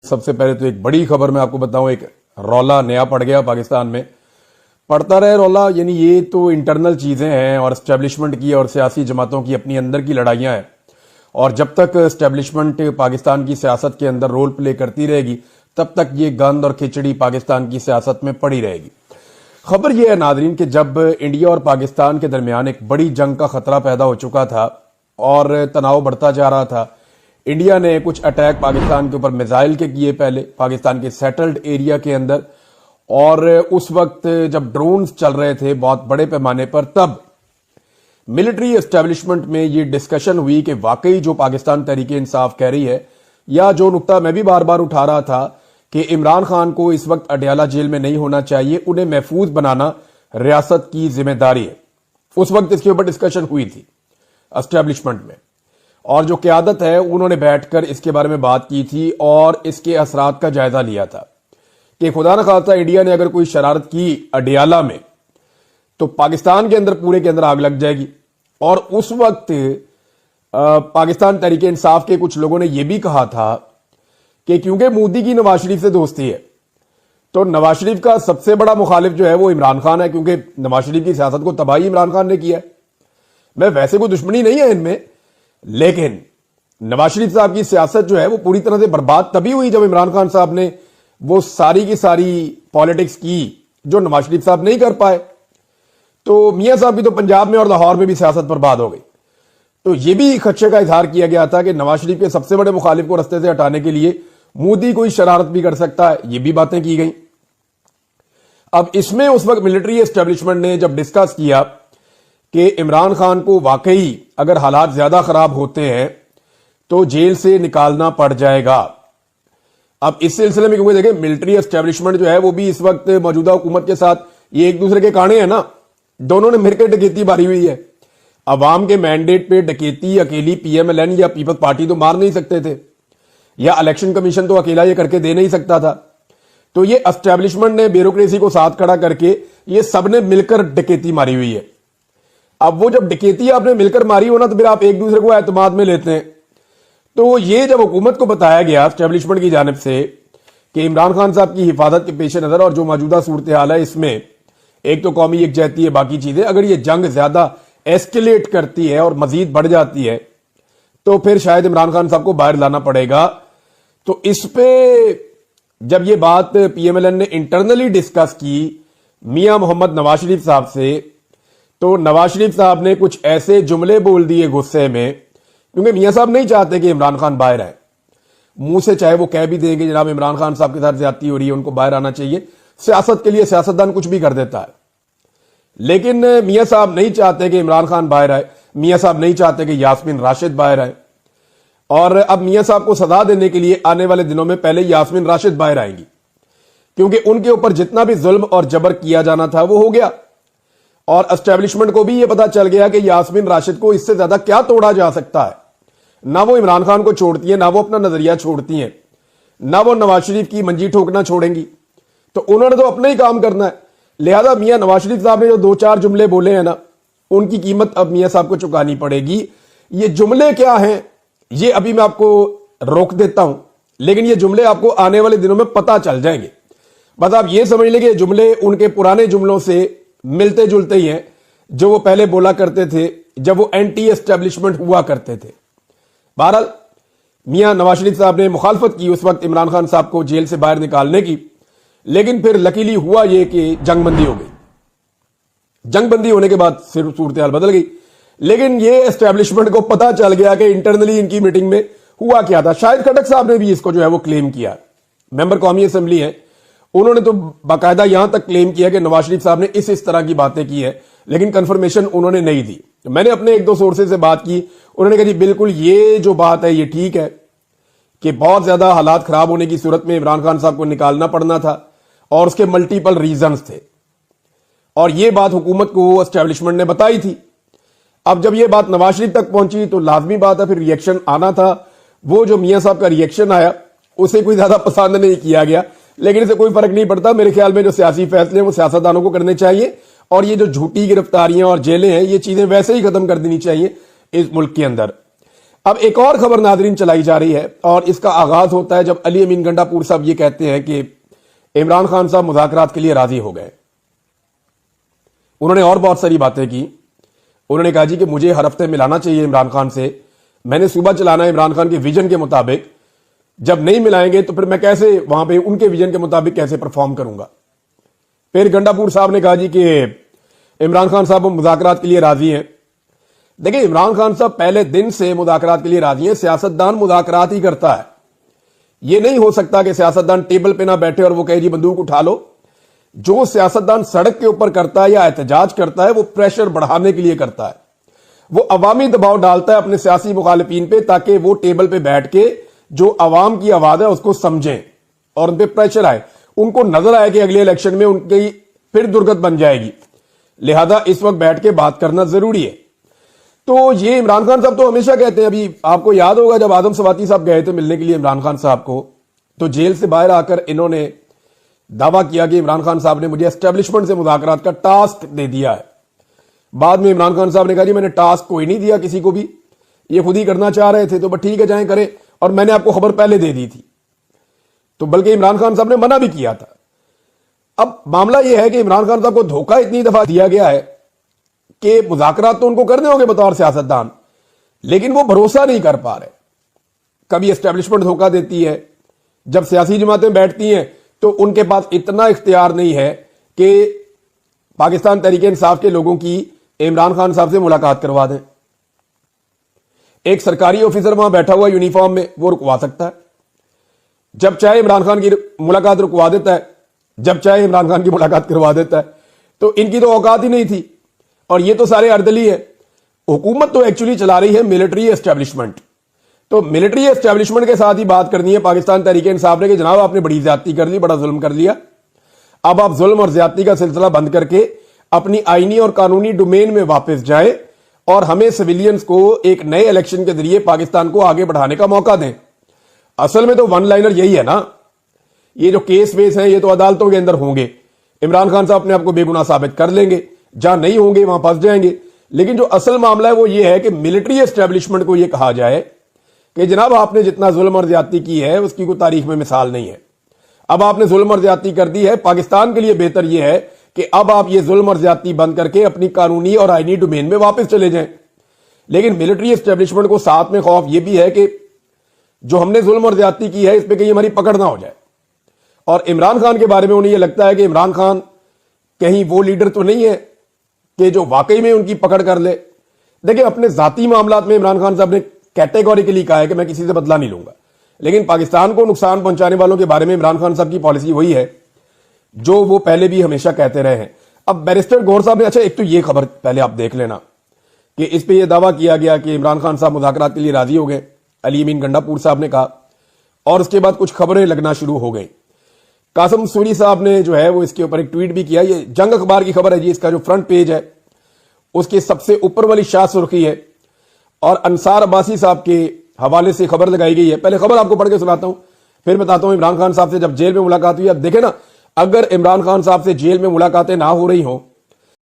سب سے پہلے تو ایک بڑی خبر میں آپ کو بتاؤں، ایک رولا نیا پڑ گیا پاکستان میں. پڑتا رہے رولا، یعنی یہ تو انٹرنل چیزیں ہیں اور اسٹیبلشمنٹ کی اور سیاسی جماعتوں کی اپنی اندر کی لڑائیاں ہیں، اور جب تک اسٹیبلشمنٹ پاکستان کی سیاست کے اندر رول پلے کرتی رہے گی تب تک یہ گند اور کھچڑی پاکستان کی سیاست میں پڑی رہے گی. خبر یہ ہے ناظرین کہ جب انڈیا اور پاکستان کے درمیان ایک بڑی جنگ کا خطرہ پیدا ہو چکا تھا اور تناؤ بڑھتا جا رہا تھا، انڈیا نے کچھ اٹیک پاکستان کے اوپر میزائل کے کیے، پہلے پاکستان کے سیٹلڈ ایریا کے اندر، اور اس وقت جب ڈرونز چل رہے تھے بہت بڑے پیمانے پر، تب ملٹری اسٹیبلشمنٹ میں یہ ڈسکشن ہوئی کہ واقعی جو پاکستان تحریک انصاف کہہ رہی ہے، یا جو نقطہ میں بھی بار بار اٹھا رہا تھا کہ عمران خان کو اس وقت اڈیالہ جیل میں نہیں ہونا چاہیے، انہیں محفوظ بنانا ریاست کی ذمہ داری ہے. اس وقت اس کے اوپر ڈسکشن ہوئی تھی اسٹیبلشمنٹ میں، اور جو قیادت ہے انہوں نے بیٹھ کر اس کے بارے میں بات کی تھی اور اس کے اثرات کا جائزہ لیا تھا کہ خدا نہ خواستہ انڈیا نے اگر کوئی شرارت کی اڈیالہ میں تو پاکستان کے اندر پورے کے اندر آگ لگ جائے گی. اور اس وقت پاکستان تحریک انصاف کے کچھ لوگوں نے یہ بھی کہا تھا کہ کیونکہ مودی کی نواز شریف سے دوستی ہے تو نواز شریف کا سب سے بڑا مخالف جو ہے وہ عمران خان ہے، کیونکہ نواز شریف کی سیاست کو تباہی عمران خان نے کیا ہے. میں ویسے کوئی دشمنی نہیں ہے ان میں، لیکن نواز شریف صاحب کی سیاست جو ہے وہ پوری طرح سے برباد تبھی ہوئی جب عمران خان صاحب نے وہ ساری کی ساری پالیٹکس کی جو نواز شریف صاحب نہیں کر پائے. تو میاں صاحب کی تو پنجاب میں اور لاہور میں بھی سیاست برباد ہو گئی. تو یہ بھی خدشے کا اظہار کیا گیا تھا کہ نواز شریف کے سب سے بڑے مخالف کو رستے سے ہٹانے کے لیے مودی کوئی شرارت بھی کر سکتا ہے، یہ بھی باتیں کی گئیں. اب اس میں اس وقت ملٹری اسٹیبلشمنٹ نے جب ڈسکس کیا کہ عمران خان کو واقعی اگر حالات زیادہ خراب ہوتے ہیں تو جیل سے نکالنا پڑ جائے گا. اب اس سلسلے میں کیونکہ دیکھیں ملٹری اسٹیبلشمنٹ جو ہے وہ بھی اس وقت موجودہ حکومت کے ساتھ یہ ایک دوسرے کے کانے ہیں نا، دونوں نے مل کے ڈکیتی ماری ہوئی ہے. عوام کے مینڈیٹ پہ ڈکیتی اکیلی پی ایم ایل این یا پیپلز پارٹی تو مار نہیں سکتے تھے، یا الیکشن کمیشن تو اکیلا یہ کر کے دے نہیں سکتا تھا. تو یہ اسٹیبلشمنٹ نے بیوروکریسی کو ساتھ کھڑا کر کے یہ سب نے مل کر ڈکیتی ماری ہوئی ہے. اب وہ جب ڈکیتی آپ نے مل کر ماری ہونا تو پھر آپ ایک دوسرے کو اعتماد میں لیتے ہیں. تو یہ جب حکومت کو بتایا گیا اسٹیبلشمنٹ کی جانب سے کہ عمران خان صاحب کی حفاظت کے پیش نظر اور جو موجودہ صورتحال ہے اس میں ایک تو قومی یکجہتی ہے، باقی چیزیں، اگر یہ جنگ زیادہ ایسکیلیٹ کرتی ہے اور مزید بڑھ جاتی ہے تو پھر شاید عمران خان صاحب کو باہر لانا پڑے گا. تو اس پہ جب یہ بات پی ایم ایل این نے انٹرنلی ڈسکس کی میاں محمد نواز شریف صاحب سے، تو نواز شریف صاحب نے کچھ ایسے جملے بول دیے غصے میں، کیونکہ میاں صاحب نہیں چاہتے کہ عمران خان باہر آئے. منہ سے چاہے وہ کہہ بھی دیں گے جناب عمران خان صاحب کے ساتھ زیادتی ہو رہی ہے، ان کو باہر آنا چاہیے، سیاست کے لیے سیاستدان کچھ بھی کر دیتا ہے، لیکن میاں صاحب نہیں چاہتے کہ عمران خان باہر آئے، میاں صاحب نہیں چاہتے کہ یاسمین راشد باہر آئے. اور اب میاں صاحب کو سزا دینے کے لیے آنے والے دنوں میں پہلے یاسمین راشد باہر آئیں گی، کیونکہ ان کے اوپر جتنا بھی ظلم اور جبر کیا جانا تھا وہ ہو گیا. اور اسٹیبلشمنٹ کو بھی یہ پتا چل گیا کہ یاسمین راشد کو اس سے زیادہ کیا توڑا جا سکتا ہے. نہ وہ عمران خان کو چھوڑتی ہیں، نہ وہ اپنا نظریہ چھوڑتی ہیں، نہ وہ نواز شریف کی منجی ٹھوکنا چھوڑیں گی. تو انہوں نے تو اپنا ہی کام کرنا ہے. لہذا میاں نواز شریف صاحب نے جو دو چار جملے بولے ہیں نا، ان کی قیمت اب میاں صاحب کو چکانی پڑے گی. یہ جملے کیا ہیں یہ ابھی میں آپ کو روک دیتا ہوں، لیکن یہ جملے آپ کو آنے والے دنوں میں پتہ چل جائیں گے. بس آپ یہ سمجھ لیں کہ یہ جملے ان کے پرانے جملوں سے ملتے جلتے ہی ہیں جو وہ پہلے بولا کرتے تھے جب وہ اینٹی اسٹیبلشمنٹ ہوا کرتے تھے. بہرحال میاں نواز شریف صاحب نے مخالفت کی اس وقت عمران خان صاحب کو جیل سے باہر نکالنے کی، لیکن پھر لکیلی ہوا یہ کہ جنگ بندی ہو گئی. جنگ بندی ہونے کے بعد صورتحال بدل گئی. لیکن یہ اسٹیبلشمنٹ کو پتا چل گیا کہ انٹرنلی ان کی میٹنگ میں ہوا کیا تھا. شاہد خٹک صاحب نے بھی اس کو جو ہے وہ کلیم کیا، ممبر قومی اسمبلی ہیں، انہوں نے تو باقاعدہ یہاں تک کلیم کیا کہ نواز شریف صاحب نے اس طرح کی باتیں کی ہے، لیکن کنفرمیشن انہوں نے نہیں دی. میں نے اپنے ایک دو سورسز سے بات کی، انہوں نے کہا جی بالکل یہ جو بات ہے یہ ٹھیک ہے کہ بہت زیادہ حالات خراب ہونے کی صورت میں عمران خان صاحب کو نکالنا پڑنا تھا اور اس کے ملٹیپل ریزنز تھے، اور یہ بات حکومت کو اسٹیبلشمنٹ نے بتائی تھی. اب جب یہ بات نواز شریف تک پہنچی تو لازمی بات ہے پھر ریئیکشن آنا تھا. وہ جو میاں صاحب کا ریئیکشن آیا اسے کوئی زیادہ پسند نہیں کیا گیا، لیکن اسے کوئی فرق نہیں پڑتا. میرے خیال میں جو سیاسی فیصلے ہیں وہ سیاستدانوں کو کرنے چاہیے، اور یہ جو جھوٹی گرفتاریاں اور جیلیں ہیں یہ چیزیں ویسے ہی ختم کر دینی چاہیے اس ملک کے اندر. اب ایک اور خبر ناظرین چلائی جا رہی ہے اور اس کا آغاز ہوتا ہے جب علی امین گنڈا پور صاحب یہ کہتے ہیں کہ عمران خان صاحب مذاکرات کے لیے راضی ہو گئے. انہوں نے اور بہت ساری باتیں کی. انہوں نے کہا جی کہ مجھے ہر ہفتے ملانا چاہیے عمران خان سے, میں نے صوبہ چلانا ہے عمران خان کے ویژن کے مطابق, جب نہیں ملائیں گے تو پھر میں کیسے وہاں پہ ان کے ویژن کے مطابق کیسے پرفارم کروں گا. پھر گنڈا پور صاحب نے کہا جی کہ عمران خان صاحب مذاکرات کے لیے راضی ہیں. دیکھیں عمران خان صاحب پہلے دن سے مذاکرات کے لیے راضی ہیں. سیاستدان مذاکرات ہی کرتا ہے. یہ نہیں ہو سکتا کہ سیاستدان ٹیبل پہ نہ بیٹھے اور وہ کہے جی بندوق اٹھا لو. جو سیاستدان سڑک کے اوپر کرتا ہے یا احتجاج کرتا ہے وہ پریشر بڑھانے کے لیے کرتا ہے, وہ عوامی دباؤ ڈالتا ہے اپنے سیاسی مخالفین پہ تاکہ وہ ٹیبل پہ بیٹھ کے جو عوام کی آواز ہے اس کو سمجھیں اور ان پہ پریشر آئے, ان کو نظر آئے کہ اگلے الیکشن میں ان کی پھر درگت بن جائے گی, لہذا اس وقت بیٹھ کے بات کرنا ضروری ہے. تو یہ عمران خان صاحب تو ہمیشہ کہتے ہیں, ابھی آپ کو یاد ہوگا جب اعظم سواتی صاحب گئے تھے ملنے کے لیے عمران خان صاحب کو, تو جیل سے باہر آ کر انہوں نے دعویٰ کیا کہ عمران خان صاحب نے مجھے اسٹیبلشمنٹ سے مذاکرات کا ٹاسک دے دیا ہے. بعد میں عمران خان صاحب نے کہا جی میں نے ٹاسک کوئی نہیں دیا کسی کو بھی, یہ خود ہی کرنا چاہ رہے تھے, تو بس ٹھیک ہے جائیں کریں, اور میں نے آپ کو خبر پہلے دے دی تھی. تو بلکہ عمران خان صاحب نے منع بھی کیا تھا. اب معاملہ یہ ہے کہ عمران خان صاحب کو دھوکہ اتنی دفعہ دیا گیا ہے کہ مذاکرات تو ان کو کرنے ہوں گے بطور سیاستدان, لیکن وہ بھروسہ نہیں کر پا رہے. کبھی اسٹیبلشمنٹ دھوکہ دیتی ہے, جب سیاسی جماعتیں بیٹھتی ہیں تو ان کے پاس اتنا اختیار نہیں ہے کہ پاکستان تحریک انصاف کے لوگوں کی عمران خان صاحب سے ملاقات کروا دیں. ایک سرکاری آفیسر وہاں بیٹھا ہوا یونیفارم میں, وہ رکوا سکتا ہے, جب چاہے عمران خان کی ملاقات رکوا دیتا ہے, جب چاہے عمران خان کی ملاقات کروا دیتا ہے. تو ان کی تو اوقات ہی نہیں تھی, اور یہ تو سارے اردلی ہے. حکومت تو ایکچولی چلا رہی ہے ملٹری اسٹیبلشمنٹ, تو ملٹری اسٹیبلشمنٹ کے ساتھ ہی بات کرنی ہے پاکستان تحریک انصاف نے کہ جناب آپ نے بڑی زیادتی کر لی, بڑا ظلم کر لیا, اب آپ ظلم اور زیادتی کا سلسلہ بند کر کے اپنی آئینی اور قانونی ڈومین میں واپس جائیں اور ہمیں سویلینز کو ایک نئے الیکشن کے ذریعے پاکستان کو آگے بڑھانے کا موقع دیں. اصل میں تو ون لائنر یہی ہے نا, یہ جو کیس ویس ہیں یہ تو عدالتوں کے اندر ہوں گے, عمران خان صاحب اپنے آپ کو بے گناہ ثابت کر لیں گے, جہاں نہیں ہوں گے وہاں پھنس جائیں گے. لیکن جو اصل معاملہ ہے وہ یہ ہے کہ ملٹری اسٹیبلشمنٹ کو یہ کہا جائے کہ جناب آپ نے جتنا ظلم اور زیادتی کی ہے اس کی کوئی تاریخ میں مثال نہیں ہے. اب آپ نے ظلم اور زیادتی کر دی ہے, پاکستان کے لیے بہتر یہ ہے کہ اب آپ یہ ظلم اور زیادتی بند کر کے اپنی قانونی اور آئینی ڈومین میں واپس چلے جائیں. لیکن ملٹری اسٹیبلشمنٹ کو ساتھ میں خوف یہ بھی ہے کہ جو ہم نے ظلم اور زیادتی کی ہے اس پہ کہیں ہماری پکڑ نہ ہو جائے. اور عمران خان کے بارے میں انہیں یہ لگتا ہے کہ عمران خان کہیں وہ لیڈر تو نہیں ہے کہ جو واقعی میں ان کی پکڑ کر لے. دیکھیں اپنے ذاتی معاملات میں عمران خان صاحب نے کیٹیگوریکلی کہا ہے کہ میں کسی سے بدلہ نہیں لوں گا, لیکن پاکستان کو نقصان پہنچانے والوں کے بارے میں عمران خان صاحب کی پالیسی وہی ہے جو وہ پہلے بھی ہمیشہ کہتے رہے ہیں. اب بیرسٹر گور صاحب نے, اچھا ایک تو یہ خبر پہلے آپ دیکھ لینا کہ اس پہ یہ دعویٰ کیا گیا کہ عمران خان صاحب مذاکرات کے لیے راضی ہو گئے, علی امین گنڈا پور صاحب نے کہا, اور اس کے بعد کچھ خبریں لگنا شروع ہو گئیں. قاسم سوری صاحب نے جو ہے وہ اس کے اوپر ایک ٹویٹ بھی کیا. یہ جنگ اخبار کی خبر ہے جی, اس کا جو فرنٹ پیج ہے اس کے سب سے اوپر والی شاہ سرخی ہے اور انصار عباسی صاحب کے حوالے سے خبر لگائی گئی ہے. پہلے خبر آپ کو پڑھ کے سناتا ہوں, پھر بتاتا ہوں عمران خان صاحب سے جب جیل میں ملاقات ہوئی. اب دیکھیں نا, اگر عمران خان صاحب سے جیل میں ملاقاتیں نہ ہو رہی ہوں